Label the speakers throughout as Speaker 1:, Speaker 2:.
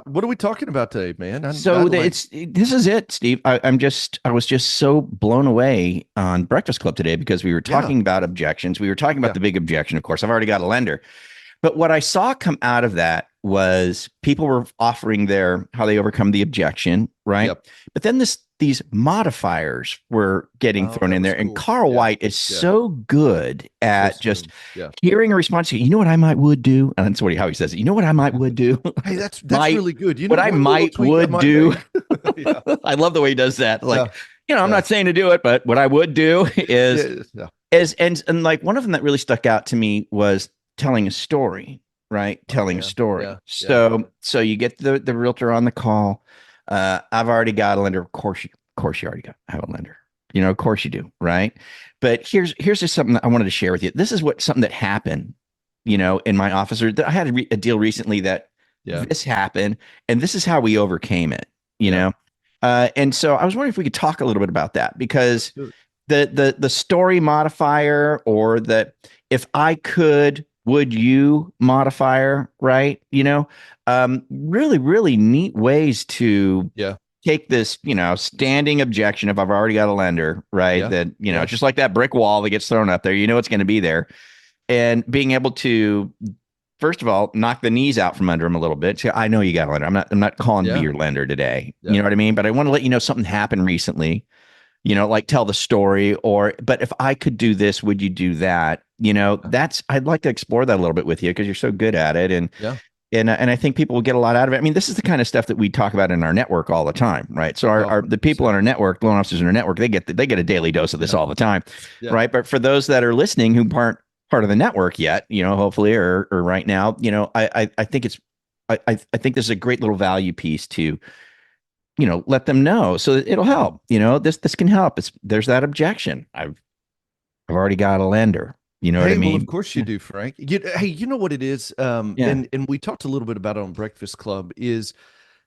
Speaker 1: What are we talking about today, man?
Speaker 2: So this is it, Steve. I was just so blown away on Breakfast Club today because we were
Speaker 1: Yeah,
Speaker 2: talking about objections. We were talking about
Speaker 1: yeah,
Speaker 2: the big objection, of course. I've already got a lender. But what I saw come out of that was people were offering their how they overcome the objection, right?
Speaker 1: yep.
Speaker 2: But then these modifiers were getting
Speaker 1: Oh,
Speaker 2: thrown
Speaker 1: that
Speaker 2: in
Speaker 1: was
Speaker 2: there. And
Speaker 1: cool.
Speaker 2: Carl
Speaker 1: Yeah,
Speaker 2: White is
Speaker 1: yeah.
Speaker 2: so good
Speaker 1: So
Speaker 2: at just
Speaker 1: smooth. Yeah.
Speaker 2: hearing a response. You know what I might would do? And that's how he says it. You know what I might would do?
Speaker 1: Hey, that's
Speaker 2: might
Speaker 1: really good. You know,
Speaker 2: what I
Speaker 1: one little
Speaker 2: might
Speaker 1: tweak I
Speaker 2: would
Speaker 1: might
Speaker 2: do.
Speaker 1: make. Yeah,
Speaker 2: I love the way he does that.
Speaker 1: yeah,
Speaker 2: Like, I'm
Speaker 1: yeah,
Speaker 2: not saying to do it, but what I would do is
Speaker 1: yeah, yeah.
Speaker 2: and like one of them that really stuck out to me was telling a story, right?
Speaker 1: Oh
Speaker 2: Telling a
Speaker 1: yeah,
Speaker 2: story.
Speaker 1: yeah, yeah.
Speaker 2: So you get the realtor on the call. I've already got a lender. Of course you already have a lender. Of course you do, right? But here's just something that I wanted to share with you. This is something that happened, in my office. I had a deal recently that
Speaker 1: Yeah,
Speaker 2: this happened, and this is how we overcame it, you
Speaker 1: yeah.
Speaker 2: know? And so I was wondering if we could talk a little bit about that
Speaker 1: Let's
Speaker 2: because
Speaker 1: do it.
Speaker 2: the story modifier or the if I could, would you modifier, right? Really, really neat ways to
Speaker 1: Yeah,
Speaker 2: take this, standing objection if I've already got a lender, right?
Speaker 1: yeah,
Speaker 2: That,
Speaker 1: yeah.
Speaker 2: just like that brick wall that gets thrown up there, it's going to be there. And being able to first of all, knock the knees out from under him a little bit. So I know you got a lender. I'm not calling to be
Speaker 1: Yeah,
Speaker 2: your lender today. You
Speaker 1: yeah.
Speaker 2: know what I mean? But I want to let you know something happened recently, like tell the story but if I could do this, would you do that? I'd like to explore that a little bit with you because you're so good at it. And,
Speaker 1: Yeah.
Speaker 2: and I think people will get a lot out of it. I mean, this is the kind of stuff that we talk about in our network all the time, right? So
Speaker 1: Oh,
Speaker 2: the people
Speaker 1: 100%.
Speaker 2: on our network, loan officers in our network, they get a daily dose of this
Speaker 1: Yeah.
Speaker 2: all the time,
Speaker 1: Yeah.
Speaker 2: right? But for those that are listening who aren't part of the network yet, hopefully or right now, I think I think this is a great little value piece to let them know so that it'll
Speaker 1: Yeah.
Speaker 2: help. This can help. There's that objection. I've already got a lender. You know what I
Speaker 1: Hey, well, of
Speaker 2: mean?
Speaker 1: course you do, Frank. Hey, you know what it is?
Speaker 2: Yeah.
Speaker 1: And we talked a little bit about it on Breakfast Club is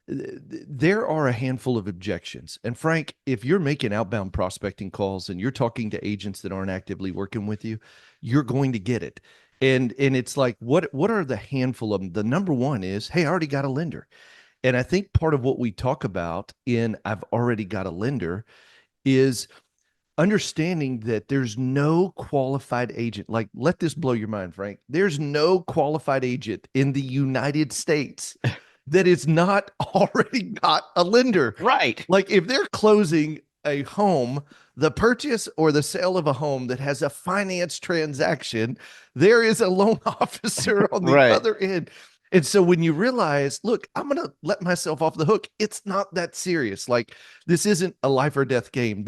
Speaker 1: there are a handful of objections. And Frank, if you're making outbound prospecting calls and you're talking to agents that aren't actively working with you, you're going to get it. And it's like, what are the handful of them? The number one is, hey, I already got a lender. And I think part of what we talk about in I've already got a lender is understanding that there's no qualified agent. Like, let this blow your mind, Frank. There's no qualified agent in the United States that is not already got a lender.
Speaker 2: Right.
Speaker 1: Like, if they're closing a home, the purchase or the sale of a home that has a finance transaction, there is a loan officer on the
Speaker 2: Right.
Speaker 1: other end. And so when you realize, look, I'm going to let myself off the hook, it's not that serious. Like, this isn't a life or death game.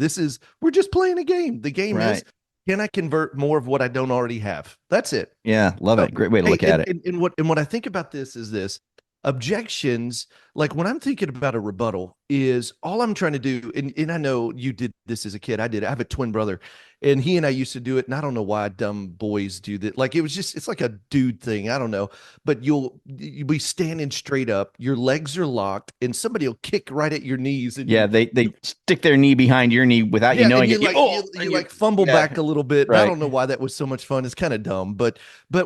Speaker 1: We're just playing a game. The game is,
Speaker 2: Right.
Speaker 1: can I convert more of what I don't already have? That's it.
Speaker 2: Yeah. Love
Speaker 1: So,
Speaker 2: it. Great way to
Speaker 1: hey,
Speaker 2: look at it.
Speaker 1: and what I think about this is this objections, like when I'm thinking about a rebuttal, is all I'm trying to do, and I know you did this as a kid. I did. I have a twin brother, and he and I used to do it. And I don't know why dumb boys do that. Like, it's like a dude thing. I don't know. But you'll be standing straight up, your legs are locked, and somebody will kick right at your knees, and
Speaker 2: Yeah. They stick their knee behind your knee without you
Speaker 1: yeah, and
Speaker 2: knowing
Speaker 1: you
Speaker 2: it.
Speaker 1: like
Speaker 2: Oh,
Speaker 1: you
Speaker 2: and you,
Speaker 1: like fumble
Speaker 2: yeah.
Speaker 1: back a little bit. And I
Speaker 2: Right.
Speaker 1: don't know why that was so much fun. It's kind of dumb, but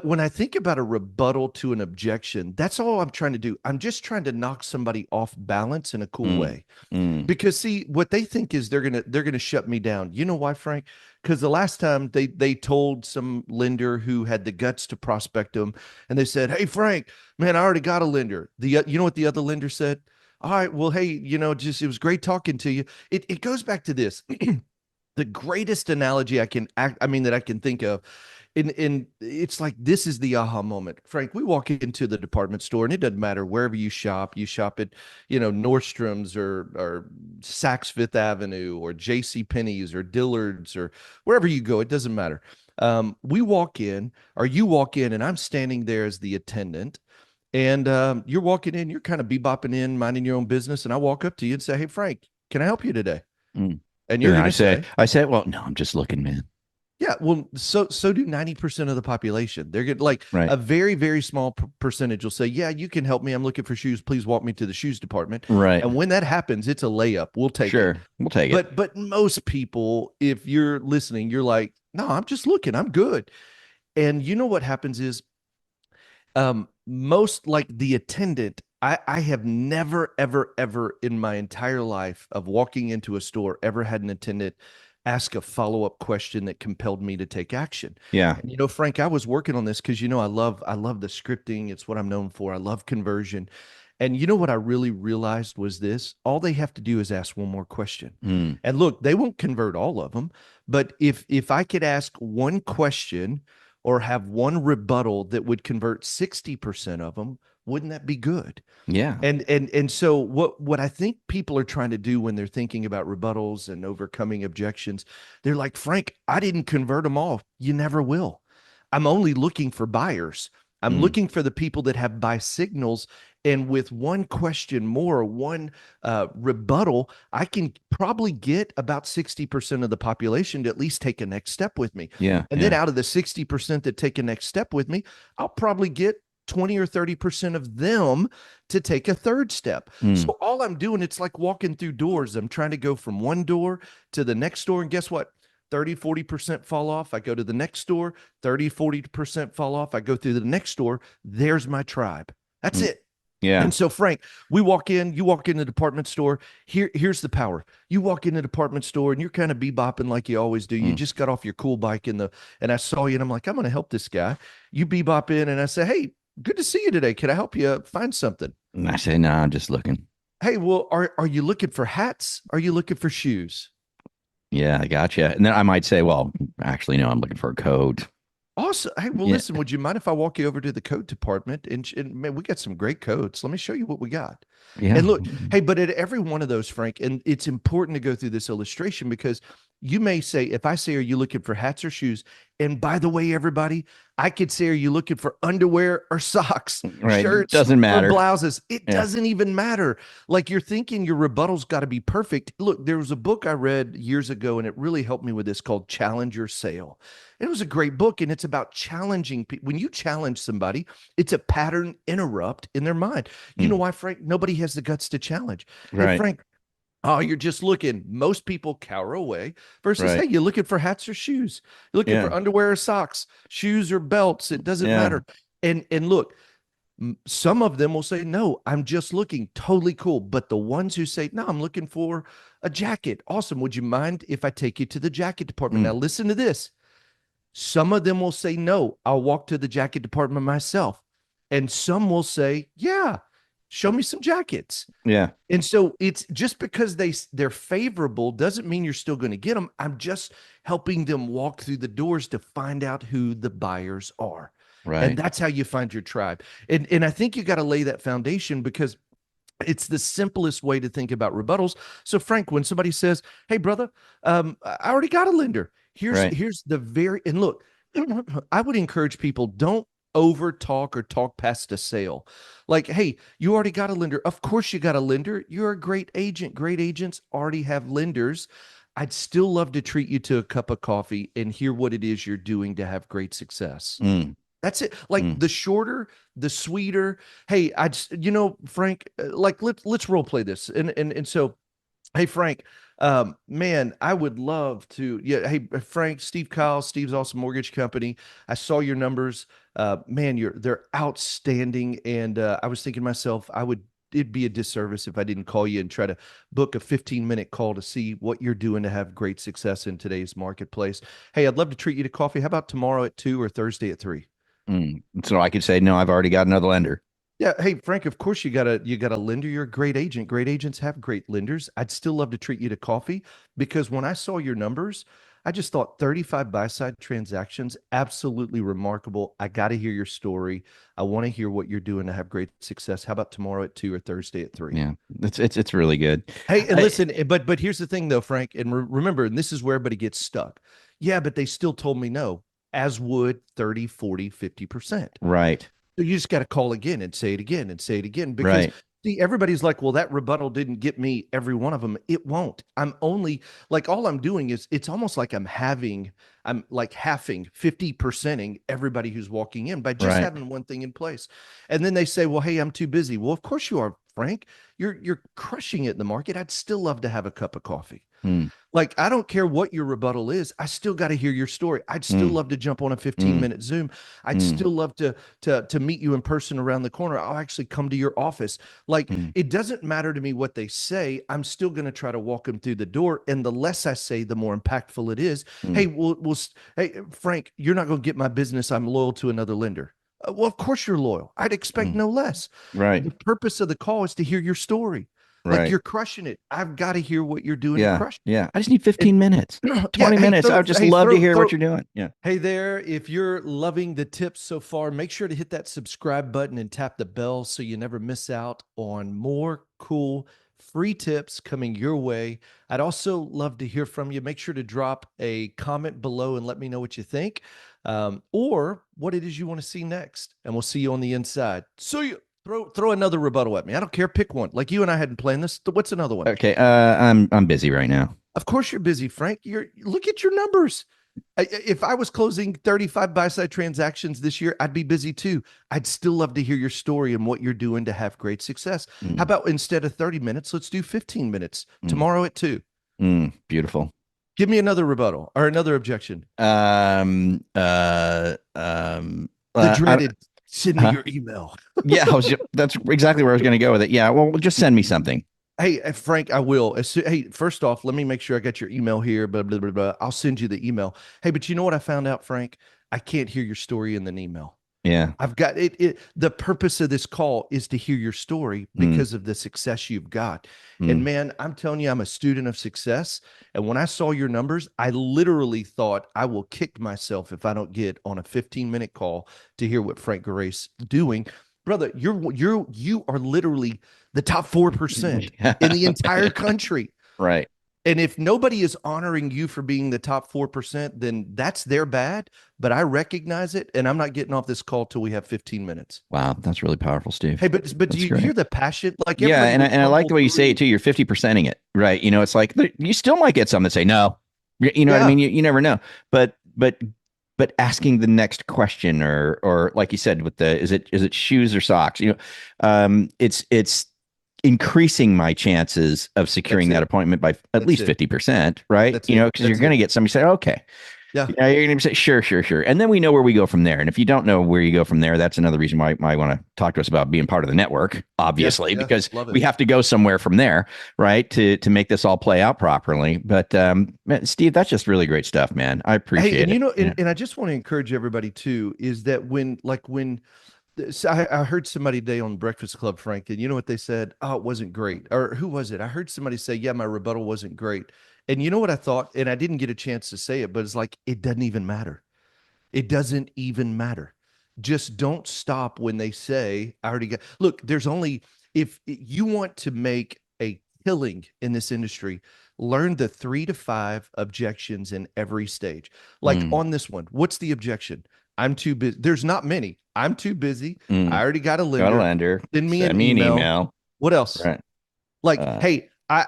Speaker 1: when I think about a rebuttal to an objection, that's all I'm trying to do. I'm just trying to knock somebody off balance in a cool
Speaker 2: Mm,
Speaker 1: way.
Speaker 2: mm.
Speaker 1: Because see, what they think is they're gonna shut me down. You know why, Frank? Because the last time they told some lender who had the guts to prospect them, and they said, "Hey, Frank, man, I already got a lender." You know what the other lender said? All right, well, hey, just it was great talking to you. It goes back to this. The greatest analogy that I can think of, and it's like this is the aha moment. Frank, we walk into the department store, and it doesn't matter wherever you shop at, Nordstrom's or Saks Fifth Avenue or J.C. Penney's or Dillard's or wherever you go, it doesn't matter. We walk in, or you walk in, and I'm standing there as the attendant. And you're walking in, you're kind of bebopping in, minding your own business. And I walk up to you and say, "Hey, Frank, can I help you today?"
Speaker 2: Mm.
Speaker 1: And you're
Speaker 2: And
Speaker 1: going to say,
Speaker 2: I say, well, no, I'm just looking, man.
Speaker 1: yeah, well, so do 90% of the population. They're good. Like
Speaker 2: Right.
Speaker 1: a very, very small percentage will say, "Yeah, you can help me. I'm looking for shoes. Please walk me to the shoes department."
Speaker 2: Right.
Speaker 1: And when that happens, it's a layup. We'll take it.
Speaker 2: Sure. We'll take it.
Speaker 1: But most people, if you're listening, you're like, "No, I'm just looking. I'm good." And you know what happens is most like the attendant I have never, ever, ever in my entire life of walking into a store ever had an attendant ask a follow-up question that compelled me to take action.
Speaker 2: Yeah.
Speaker 1: And Frank, I was working on this because I love the scripting. It's what I'm known for. I love conversion. And what I really realized was this: all they have to do is ask one more question.
Speaker 2: Mm.
Speaker 1: And look, they won't convert all of them, but if I could ask one question or have one rebuttal that would convert 60% of them, wouldn't that be good?
Speaker 2: Yeah.
Speaker 1: And so what I think people are trying to do when they're thinking about rebuttals and overcoming objections, they're like, Frank, I didn't convert them all. You never will. I'm only looking for buyers. I'm
Speaker 2: Mm.
Speaker 1: looking for the people that have buy signals. And with one question more, one rebuttal, I can probably get about 60% of the population to at least take a next step with me.
Speaker 2: Yeah.
Speaker 1: And then
Speaker 2: Yeah.
Speaker 1: out of the 60% that take a next step with me, I'll probably get 20 or 30% of them to take a third step.
Speaker 2: Mm.
Speaker 1: So all I'm doing, it's like walking through doors. I'm trying to go from one door to the next door. And guess what? 30-40% fall off. I go to the next door, 30-40% fall off. I go through the next door. There's my tribe. That's
Speaker 2: Mm.
Speaker 1: it.
Speaker 2: Yeah.
Speaker 1: And so, Frank, you walk in the department store. Here's the power. You walk in the department store and you're kind of bebopping like you always do. You
Speaker 2: Mm.
Speaker 1: just got off your cool bike and I saw you and I'm like, I'm going to help this guy. You bebop in and I say, hey, good to see you today. Can I help you find something?
Speaker 2: And I say, no, I'm just looking.
Speaker 1: Hey, well, are you looking for hats? Are you looking for shoes?
Speaker 2: Yeah, I gotcha. And then I might say, well, actually, no, I'm looking for a coat.
Speaker 1: Awesome. Hey, well,
Speaker 2: Yeah.
Speaker 1: listen, would you mind if I walk you over to the coat department? And man, we got some great coats. Let me show you what we got.
Speaker 2: Yeah.
Speaker 1: And look, hey, but at every one of those, Frank, and it's important to go through this illustration because you may say, if I say, are you looking for hats or shoes? And by the way, everybody, I could say, are you looking for underwear or socks,
Speaker 2: Right.
Speaker 1: shirts
Speaker 2: Doesn't
Speaker 1: or
Speaker 2: matter.
Speaker 1: blouses? It
Speaker 2: Yeah.
Speaker 1: doesn't even matter. Like you're thinking your rebuttal's got to be perfect. Look, there was a book I read years ago, and it really helped me with this called Challenge Your Sale. It was a great book, and it's about challenging people. When you challenge somebody, it's a pattern interrupt in their mind. You know
Speaker 2: Mm.
Speaker 1: why, Frank? Nobody has the guts to challenge. Hey,
Speaker 2: Right.
Speaker 1: Frank, oh, you're just looking. Most people cower away versus,
Speaker 2: Right.
Speaker 1: hey, you're looking for hats or shoes. You're looking
Speaker 2: Yeah.
Speaker 1: for underwear or socks, shoes or belts. It doesn't
Speaker 2: Yeah.
Speaker 1: matter. And look, some of them will say, no, I'm just looking. Totally cool. But the ones who say, no, I'm looking for a jacket. Awesome. Would you mind if I take you to the jacket department? Now,
Speaker 2: Mm.
Speaker 1: listen to this. Some of them will say, no, I'll walk to the jacket department myself. And some will say, yeah, show me some jackets.
Speaker 2: Yeah.
Speaker 1: And so it's just because they're favorable doesn't mean you're still going to get them. I'm just helping them walk through the doors to find out who the buyers are. And
Speaker 2: Right.
Speaker 1: that's how you find your tribe. And I think you got to lay that foundation because it's the simplest way to think about rebuttals. So, Frank, when somebody says, "Hey, brother, I already got a lender,"
Speaker 2: Right.
Speaker 1: here's the very and look, I would encourage people don't over talk or talk past a sale. Like, hey, you already got a lender. Of course, you got a lender. You're a great agent. Great agents already have lenders. I'd still love to treat you to a cup of coffee and hear what it is you're doing to have great success.
Speaker 2: Mm.
Speaker 1: That's it. Like
Speaker 2: Mm.
Speaker 1: the shorter, the sweeter. Hey, I just, Frank, like let's role play this. And so, hey, Frank, man, I would love to. Yeah, hey, Frank, Steve Kyles, Steve's Awesome Mortgage Company. I saw your numbers. Man, they're outstanding. And I was thinking to myself, it'd be a disservice if I didn't call you and try to book a 15-minute call to see what you're doing to have great success in today's marketplace. Hey, I'd love to treat you to coffee. How about tomorrow at 2 or Thursday at 3?
Speaker 2: Mm. So I could say, no, I've already got another lender.
Speaker 1: Yeah, hey Frank, of course you got a lender. You're a great agent. Great agents have great lenders. I'd still love to treat you to coffee because when I saw your numbers, I just thought 35 buy-side transactions, absolutely remarkable. I got to hear your story. I want to hear what you're doing to have great success. How about tomorrow at 2 or Thursday at 3?
Speaker 2: Yeah. It's really good.
Speaker 1: Hey, and
Speaker 2: I-
Speaker 1: listen, but here's the thing though, Frank, and remember, and this is where everybody gets stuck. Yeah, but they still told me no, as would 30, 40, 50%.
Speaker 2: right.
Speaker 1: So you just got to call again and say it again and say it again because
Speaker 2: Right.
Speaker 1: see, everybody's like, well, that rebuttal didn't get me every one of them. It won't. I'm only like, all I'm doing is it's almost like I'm like halving, 50%ing everybody who's walking in by just
Speaker 2: Right.
Speaker 1: having one thing in place. And then they say, well, hey, I'm too busy. Well, of course you are. Frank, you're crushing it in the market. I'd still love to have a cup of coffee.
Speaker 2: Mm,
Speaker 1: Like, I don't care what your rebuttal is. I still got to hear your story. I'd still
Speaker 2: mm,
Speaker 1: love to jump on a
Speaker 2: mm,
Speaker 1: 15-minute Zoom. I'd
Speaker 2: mm,
Speaker 1: still love to meet you in person around the corner. I'll actually come to your office. Like,
Speaker 2: mm,
Speaker 1: it doesn't matter to me what they say. I'm still going to try to walk them through the door. And the less I say, the more impactful it is. Hey,
Speaker 2: mm,
Speaker 1: hey, Frank, you're not going to get my business. I'm loyal to another lender. Well, of course you're loyal. I'd expect
Speaker 2: mm.
Speaker 1: no less.
Speaker 2: Right.
Speaker 1: The purpose of the call is to hear your story. Like,
Speaker 2: Right.
Speaker 1: you're crushing it. I've got to hear what you're doing to
Speaker 2: Yeah.
Speaker 1: crush
Speaker 2: Yeah. I just need
Speaker 1: it.
Speaker 2: 15 minutes,
Speaker 1: Yeah,
Speaker 2: 20 minutes. I would just love to hear what you're doing. Yeah.
Speaker 1: Hey there, if you're loving the tips so far, make sure to hit that subscribe button and tap the bell so you never miss out on more cool free tips coming your way. I'd also love to hear from you. Make sure to drop a comment below and let me know what you think, or what it is you want to see next. And we'll see you on the inside. So you throw another rebuttal at me. I don't care. Pick one. Like, you and I hadn't planned this. What's another one?
Speaker 2: Okay. I'm busy right now.
Speaker 1: Of course you're busy, Frank. Look at your numbers. If I was closing 35 buy-side transactions this year, I'd be busy too. I'd still love to hear your story and what you're doing to have great success. How
Speaker 2: Mm,
Speaker 1: about, instead of 30 minutes, let's do 15 minutes
Speaker 2: mm,
Speaker 1: tomorrow at 2.
Speaker 2: beautiful.
Speaker 1: Give me another rebuttal or another objection.
Speaker 2: Um,
Speaker 1: The
Speaker 2: I,
Speaker 1: dreaded send me
Speaker 2: huh?
Speaker 1: your email.
Speaker 2: Yeah, that's exactly where I was going to go with it. Yeah. Well, just send me something.
Speaker 1: Hey, Frank, I will. Hey, first off, let me make sure I got your email here. Blah, blah, blah, blah. I'll send you the email. Hey, but you know what I found out, Frank? I can't hear your story in an email.
Speaker 2: Yeah.
Speaker 1: I've got it. The purpose of this call is to hear your story
Speaker 2: Mm,
Speaker 1: because of the success you've got. And
Speaker 2: mm,
Speaker 1: man, I'm telling you, I'm a student of success. And when I saw your numbers, I literally thought I will kick myself if I don't get on a 15-minute call to hear what Frank Garay's doing. Brother, you are literally the top 4% in the entire country.
Speaker 2: right.
Speaker 1: And if nobody is honoring you for being the top 4%, then that's their bad. But I recognize it, and I'm not getting off this call till we have 15 minutes.
Speaker 2: Wow. That's really powerful, Steve.
Speaker 1: Hey, but do
Speaker 2: That's
Speaker 1: you
Speaker 2: great.
Speaker 1: hear the passion? Like,
Speaker 2: Yeah.
Speaker 1: everybody would
Speaker 2: And I like
Speaker 1: fumble
Speaker 2: the way you say
Speaker 1: through.
Speaker 2: it too. You're 50%ing it, right? You know, it's like you still might get some that say no. You know what I
Speaker 1: Yeah,
Speaker 2: mean? You never know. But asking the next question, or like you said, with the is it shoes or socks? You know, it's increasing my chances of
Speaker 1: that's
Speaker 2: securing that
Speaker 1: it.
Speaker 2: appointment by at
Speaker 1: That's
Speaker 2: least
Speaker 1: it.
Speaker 2: 50%, right?
Speaker 1: That's
Speaker 2: You
Speaker 1: it.
Speaker 2: know, because you're
Speaker 1: That's
Speaker 2: going
Speaker 1: it.
Speaker 2: to get somebody say, okay,
Speaker 1: Yeah.
Speaker 2: yeah, you're going to say, sure, sure, sure. And then we know where we go from there. And if you don't know where you go from there, that's another reason why you might want to talk to us about being part of the network,
Speaker 1: Yeah.
Speaker 2: obviously,
Speaker 1: Yeah.
Speaker 2: because
Speaker 1: Love it.
Speaker 2: we have to go somewhere from there, right? To make this all play out properly. But man, Steve, that's just really great stuff, man. I
Speaker 1: Hey,
Speaker 2: appreciate
Speaker 1: and
Speaker 2: it. Yeah.
Speaker 1: and I just want to encourage everybody too, is that when so I heard somebody today on Breakfast Club, Frank, and you know what they said? Oh, it wasn't great. Or who was it? I heard somebody say, yeah, my rebuttal wasn't great. And you know what I thought? And I didn't get a chance to say it, but it's like, it doesn't even matter. It doesn't even matter. Just don't stop when they say, I already got. Look, there's only, if you want to make a killing in this industry, learn the 3 to 5 objections in every stage. Like,
Speaker 2: Mm,
Speaker 1: on this one, what's the objection? I'm too busy. There's not many. I'm too busy. I
Speaker 2: mm.
Speaker 1: already got a
Speaker 2: Got a
Speaker 1: lender.
Speaker 2: lender.
Speaker 1: Send me an
Speaker 2: Send me an
Speaker 1: email.
Speaker 2: email.
Speaker 1: What else?
Speaker 2: Right.
Speaker 1: Like,
Speaker 2: Uh,
Speaker 1: hey, uh,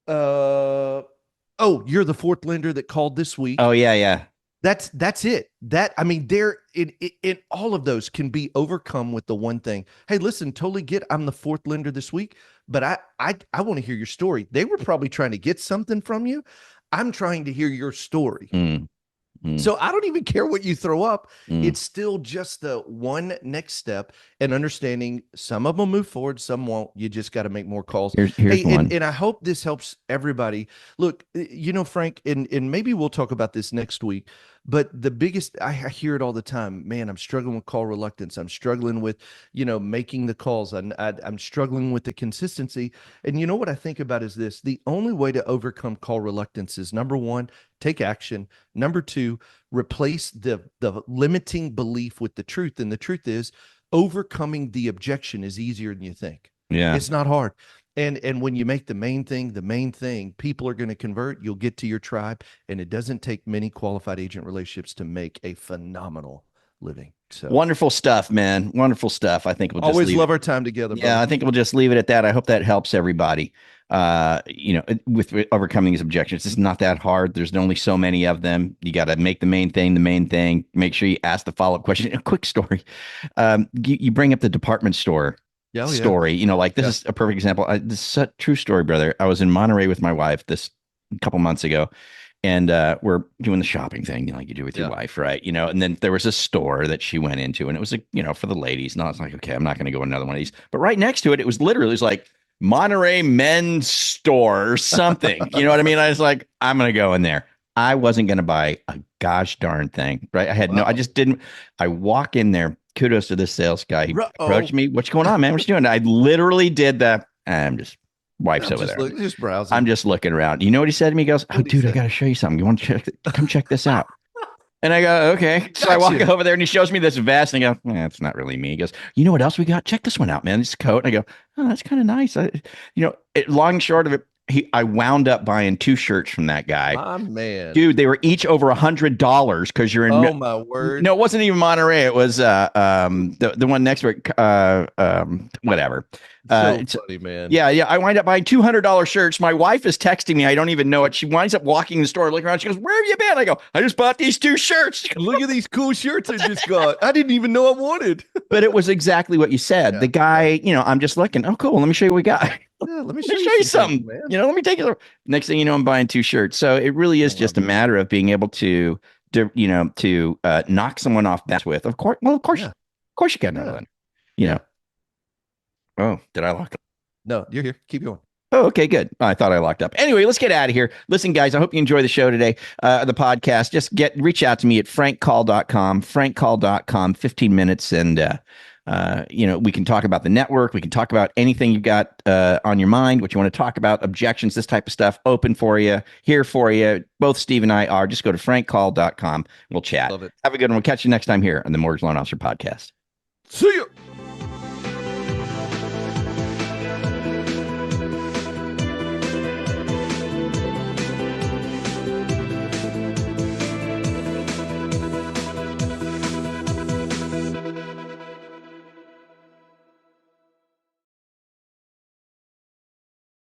Speaker 1: oh, you're the fourth lender that called this
Speaker 2: oh
Speaker 1: week.
Speaker 2: yeah, yeah.
Speaker 1: That's it. That, I mean, there in all of those can be overcome with the one thing. Hey, listen, totally get. I'm the fourth lender this week, but I want to hear your story. They were probably trying to get something from you. I'm trying to hear your story.
Speaker 2: Mm, mm,
Speaker 1: So I don't even care what you throw up.
Speaker 2: mm.
Speaker 1: It's still just the one next step, and understanding some of them move forward, some won't. You just got to make more calls.
Speaker 2: Here's
Speaker 1: Hey,
Speaker 2: one.
Speaker 1: and I hope this helps everybody. Look, you know, Frank, and maybe we'll talk about this next week, but the biggest, I hear it all the time. Man, I'm struggling with call reluctance. I'm struggling with, making the calls. I'm struggling with the consistency. And you know what I think about is this: the only way to overcome call reluctance is, number one, take action. Number two, replace the limiting belief with the truth. And the truth is, overcoming the objection is easier than you think.
Speaker 2: Yeah.
Speaker 1: It's not hard. And when you make the main thing, people are going to convert. You'll get to your tribe, and it doesn't take many qualified agent relationships to make a phenomenal living. So
Speaker 2: Wonderful stuff, man. Wonderful stuff. I think we'll just
Speaker 1: always
Speaker 2: leave it.
Speaker 1: love our time together,
Speaker 2: Yeah,
Speaker 1: brother.
Speaker 2: I think we'll just leave it at that. I hope that helps everybody. With overcoming these objections. It's not that hard. There's only so many of them. You got to make the main thing the main thing. Make sure you ask the follow-up question. A quick story. You bring up the department store
Speaker 1: Yeah, oh, yeah.
Speaker 2: story. You know, like this
Speaker 1: Yeah.
Speaker 2: is a perfect example. This is such a true story, brother. I was in Monterey with my wife this a couple months ago, and we're doing the shopping thing, like you do with your
Speaker 1: Yeah.
Speaker 2: wife, right? You know, and then there was a store that she went into, and it was like, you know, for the ladies. And I was like, okay, I'm not going to go another one of these. But right next to it, it was literally, it was like Monterey Men's Store or something. You know what I mean? I was like, I'm going to go in there. I wasn't going to buy a gosh darn thing, right? I had no, I
Speaker 1: Wow.
Speaker 2: just didn't. I walk in there. Kudos to this sales guy. He
Speaker 1: Ruh-oh.
Speaker 2: approached me. What's going on, man? What you doing? I literally did that. I'm just wife's
Speaker 1: I'm
Speaker 2: over
Speaker 1: just
Speaker 2: there.
Speaker 1: just browsing.
Speaker 2: I'm just looking around. You know what he said to me? He goes, "Oh,
Speaker 1: What'd he
Speaker 2: dude, I
Speaker 1: say?
Speaker 2: got to show you something. You want to check? Come check this out." And I go, "Okay." So I walk
Speaker 1: Gotcha.
Speaker 2: over there, and he shows me this vest, and I go, "It's not really me." He goes, "You know what else we got? Check this one out, man. This coat." And I go, "Oh, that's kind of nice." Long and short of it, I wound up buying 2 shirts from that guy.
Speaker 1: My man.
Speaker 2: Dude, they were each over $100 because you're in.
Speaker 1: Oh my word.
Speaker 2: No, it wasn't even Monterey. It was the one next to it. Whatever.
Speaker 1: So funny, man.
Speaker 2: Yeah. I wind up buying $200 shirts. My wife is texting me. I don't even know it. She winds up walking in the store, looking around. She goes, "Where have you been?" I go, "I just bought these 2 shirts."
Speaker 1: Look at these cool shirts I just got. I didn't even know I wanted.
Speaker 2: But it was exactly what you said.
Speaker 1: Yeah.
Speaker 2: The guy, I'm just looking. Oh, cool. Let me show you what we got.
Speaker 1: Yeah, let me
Speaker 2: Let me show you
Speaker 1: some
Speaker 2: something.
Speaker 1: things, man.
Speaker 2: Let me take it. Next thing you know, I'm buying 2 shirts. So it really is just a matter of being able to knock someone off balance with. Of course,
Speaker 1: Yeah.
Speaker 2: of course you got another one. Oh, did I lock up?
Speaker 1: No, you're here. Keep going.
Speaker 2: Oh, okay, good. I thought I locked up. Anyway, let's get out of here. Listen, guys, I hope you enjoy the show today, the podcast. Just reach out to me at frankcall.com, 15 minutes. And, we can talk about the network. We can talk about anything you've got on your mind, what you want to talk about, objections, this type of stuff, open for you, here for you. Both Steve and I are. Just go to frankcall.com. We'll chat.
Speaker 1: Love it.
Speaker 2: Have a good one. We'll catch you next time here on the Mortgage Loan Officer Podcast.
Speaker 1: See you.